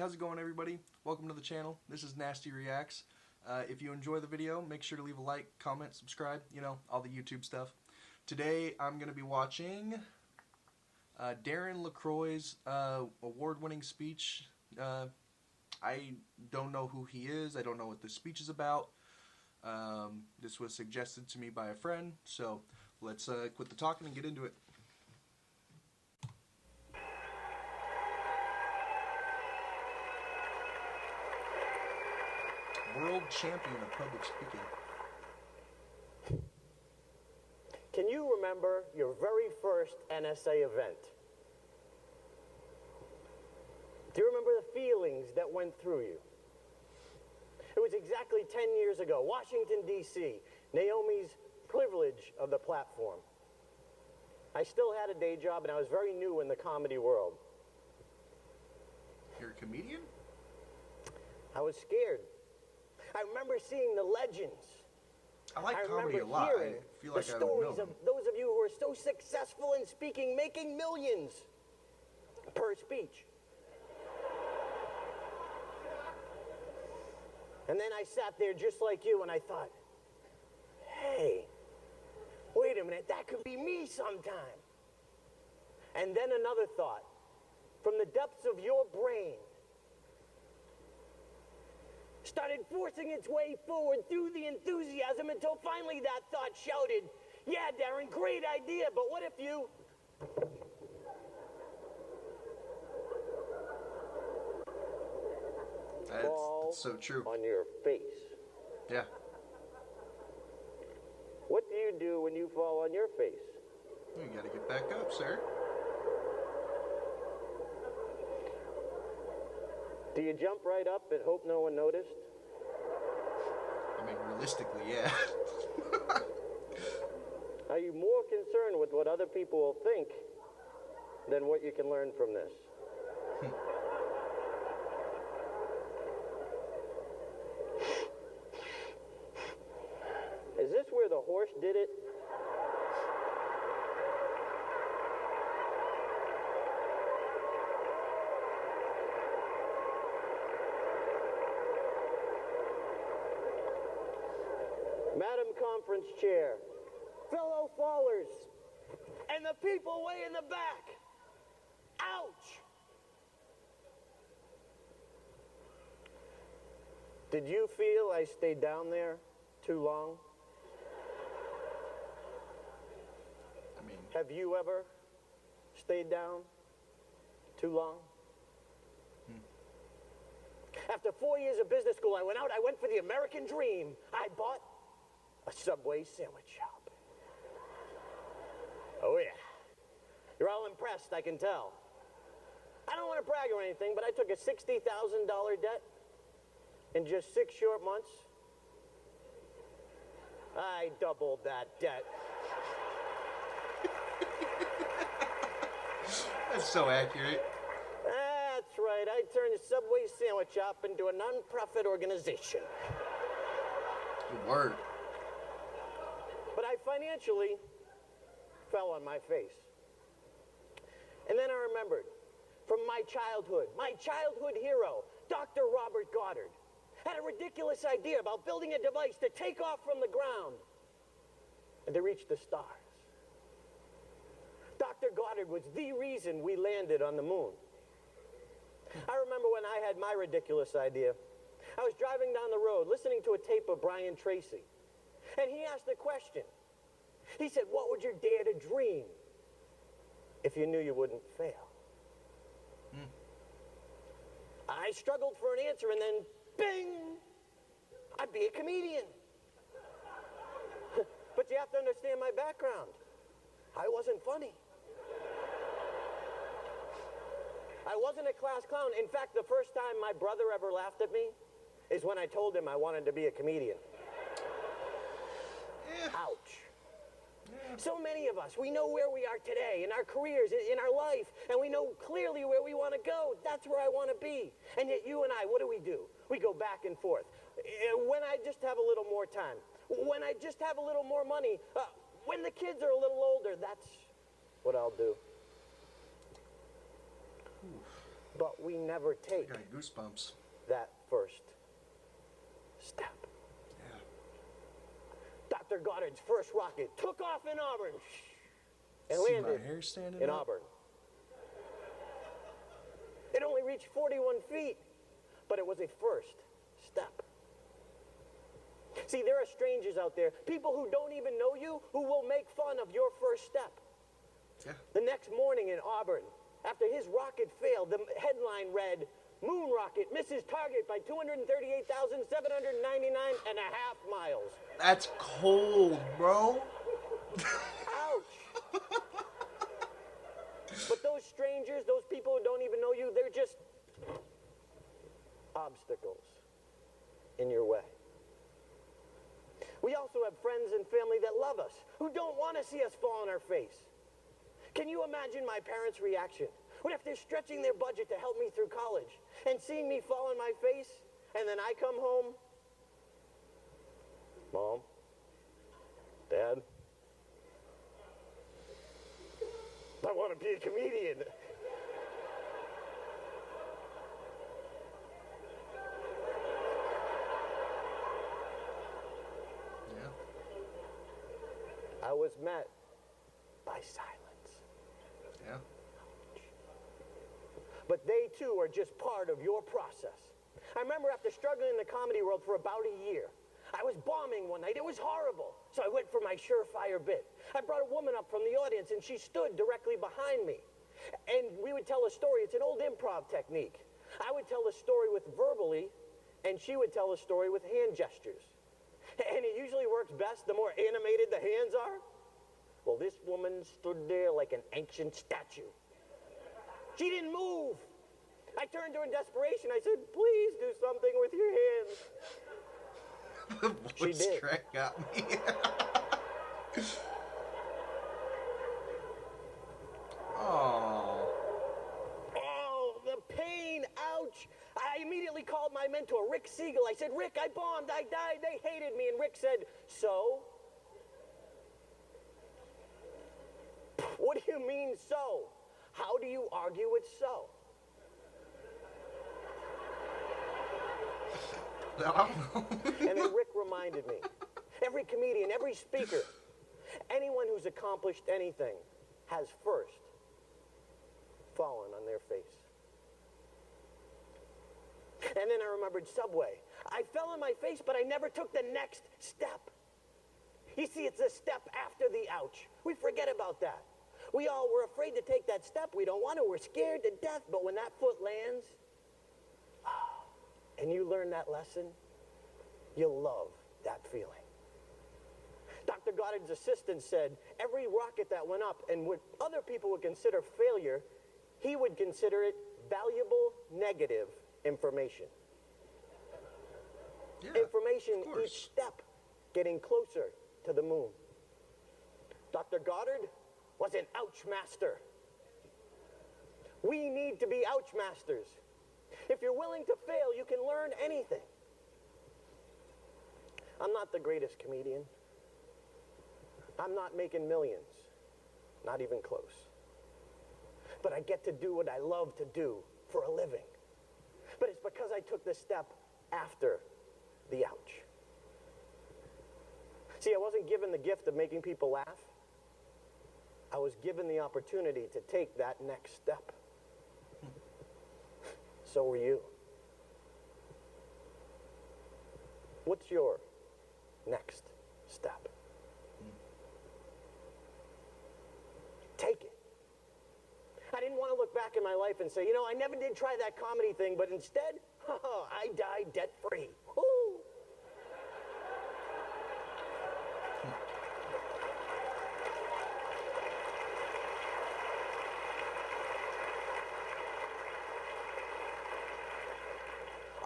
how's it going, everybody? Welcome to the channel. This is Nasty Reacts. If you enjoy the video, make sure to leave a like, comment, subscribe, you know, all the YouTube stuff. Today I'm going to be watching Darren Lacroix's award-winning speech. I don't know who he is. I don't know what this speech is about. This was suggested to me by a friend, so let's quit the talking and get into it. World champion of public speaking. Can you remember your very first NSA event? Do you remember the feelings that went through you? It was exactly 10 years ago, Washington, D.C., Naomi's privilege of the platform. I still had a day job, and I was very new in the comedy world. You're a comedian? I was scared. I remember seeing the legends. I like comedy a lot. I feel like the I would know stories them. of those of you who are so successful in speaking, making millions per speech. And then I sat there just like you and I thought, hey, wait a minute, that could be me sometime. And then another thought, from the depths of your brain, started forcing its way forward through the enthusiasm until finally that thought shouted, yeah, Darren, great idea, but what if you... That's so true. On your face. Yeah. What do you do when you fall on your face? You gotta get back up, sir. Do you jump right up and hope no one noticed? I mean, realistically, yeah. Are you more concerned with what other people will think than what you can learn from this? Is this where the horse did it? Madam Conference Chair, fellow fallers, and the people way in the back. Ouch! Did you feel I stayed down there too long? I mean, have you ever stayed down too long? After 4 years of business school, I went for the American dream. I bought a Subway sandwich shop. Oh yeah. You're all impressed, I can tell. I don't want to brag or anything, but I took a $60,000 debt in just 6 short months. I doubled that debt. that's so accurate. That's right. I turned the Subway sandwich shop into a non-profit organization. Good word. But I financially fell on my face. And then I remembered from my childhood hero, Dr. Robert Goddard, had a ridiculous idea about building a device to take off from the ground and to reach the stars. Dr. Goddard was the reason we landed on the moon. I remember when I had my ridiculous idea. I was driving down the road listening to a tape of Brian Tracy. And he asked a question. He said, what would you dare to dream if you knew you wouldn't fail? I struggled for an answer and then, bing, I'd be a comedian. But you have to understand my background. I wasn't funny. I wasn't a class clown. In fact, the first time my brother ever laughed at me is when I told him I wanted to be a comedian. Ouch. So many of us, we know where we are today in our careers, in our life, and we know clearly where we want to go. That's where I want to be. And yet you and I, what do? We go back and forth. When I just have a little more time, when I just have a little more money, when the kids are a little older, that's what I'll do. But we never I take got goosebumps. that first step. Yeah. Dr. Goddard's first rocket took off in Auburn and See landed my hair standing in up? Auburn. It only reached 41 feet, but it was a first step. See, there are strangers out there, people who don't even know you, who will make fun of your first step. Yeah. The next morning in Auburn, after his rocket failed, the headline read, "Moon rocket misses target by 238,799 and a half miles." That's cold, bro. Ouch. But those strangers, those people who don't even know you, they're just obstacles in your way. We also have friends and family that love us, who don't want to see us fall on our face. Can you imagine my parents' reaction? What if they're stretching their budget to help me through college and seeing me fall on my face, and then I come home? Mom? Dad? I want to be a comedian. Yeah. I was met by silence. Yeah. But they too are just part of your process. I remember after struggling in the comedy world for about a year, I was bombing one night. It was horrible. So I went for my surefire bit. I brought a woman up from the audience, and she stood directly behind me. And we would tell a story. It's an old improv technique. I would tell a story with verbally, and she would tell a story with hand gestures. And it usually works best the more animated the hands are. Well, this woman stood there like an ancient statue. She didn't move. I turned to her in desperation. I said, "Please do something with your hands." The voice did. crack got me. Oh. Oh, the pain, ouch. I immediately called my mentor, Rick Siegel. I said, "Rick, I bombed, I died, they hated me." And Rick said, "So?" What do you mean, so? How do you argue it's so? I don't know. And then Rick reminded me, every comedian, every speaker, anyone who's accomplished anything has first fallen on their face. And then I remembered Subway. I fell on my face, but I never took the next step. You see, it's the step after the ouch. We forget about that. We all were afraid to take that step. We don't want to. We're scared to death. But when that foot lands, and you learn that lesson, you'll love that feeling. Dr. Goddard's assistant said every rocket that went up and what other people would consider failure, he would consider it valuable negative information. Yeah, Information of course. each step getting closer to the moon. Dr. Goddard was an ouch master. We need to be ouch masters. If you're willing to fail, you can learn anything. I'm not the greatest comedian. I'm not making millions, not even close. But I get to do what I love to do for a living. But it's because I took the step after the ouch. See, I wasn't given the gift of making people laugh. I was given the opportunity to take that next step. So were you. What's your next step? Take it. I didn't want to look back in my life and say, you know, I never did try that comedy thing, but instead, I died debt-free. Woo!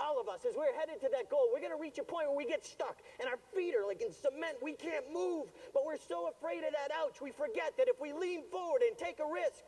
All of us, as we're headed to that goal, we're going to reach a point where we get stuck and our feet are like in cement. We can't move, but we're so afraid of that ouch, we forget that if we lean forward and take a risk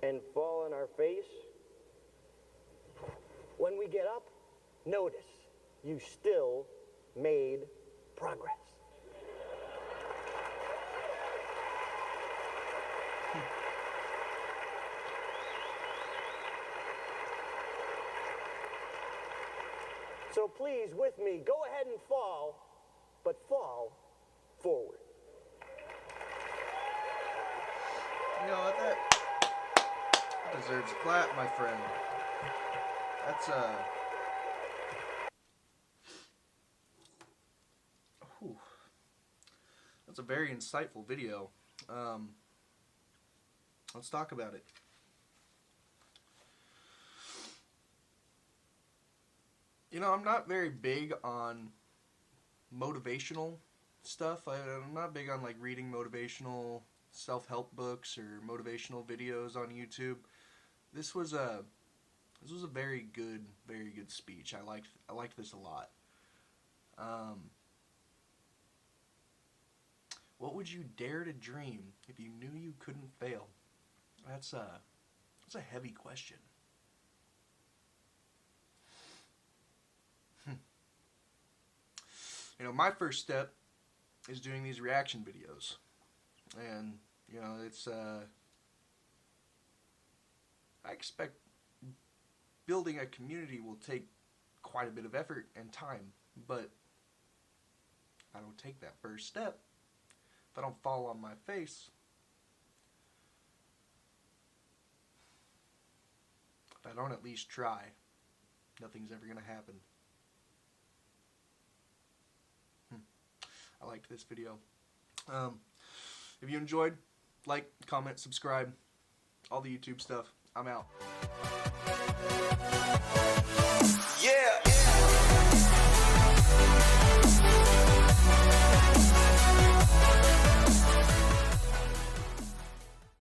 and fall on our face, when we get up, notice you still made progress. So please, with me, go ahead and fall, but fall forward. You know what, that deserves a clap, my friend. That's whew. That's a very insightful video. Let's talk about it. You know, I'm not very big on motivational stuff. I'm not big on like reading motivational self-help books or motivational videos on YouTube. This was a very good speech. I liked this a lot. What would you dare to dream if you knew you couldn't fail? That's a heavy question. You know, my first step is doing these reaction videos. And, you know, it's, I expect building a community will take quite a bit of effort and time. But if I don't take that first step, if I don't fall on my face, if I don't at least try, nothing's ever going to happen. I liked this video. If you enjoyed, like, comment, subscribe, all the YouTube stuff. I'm out.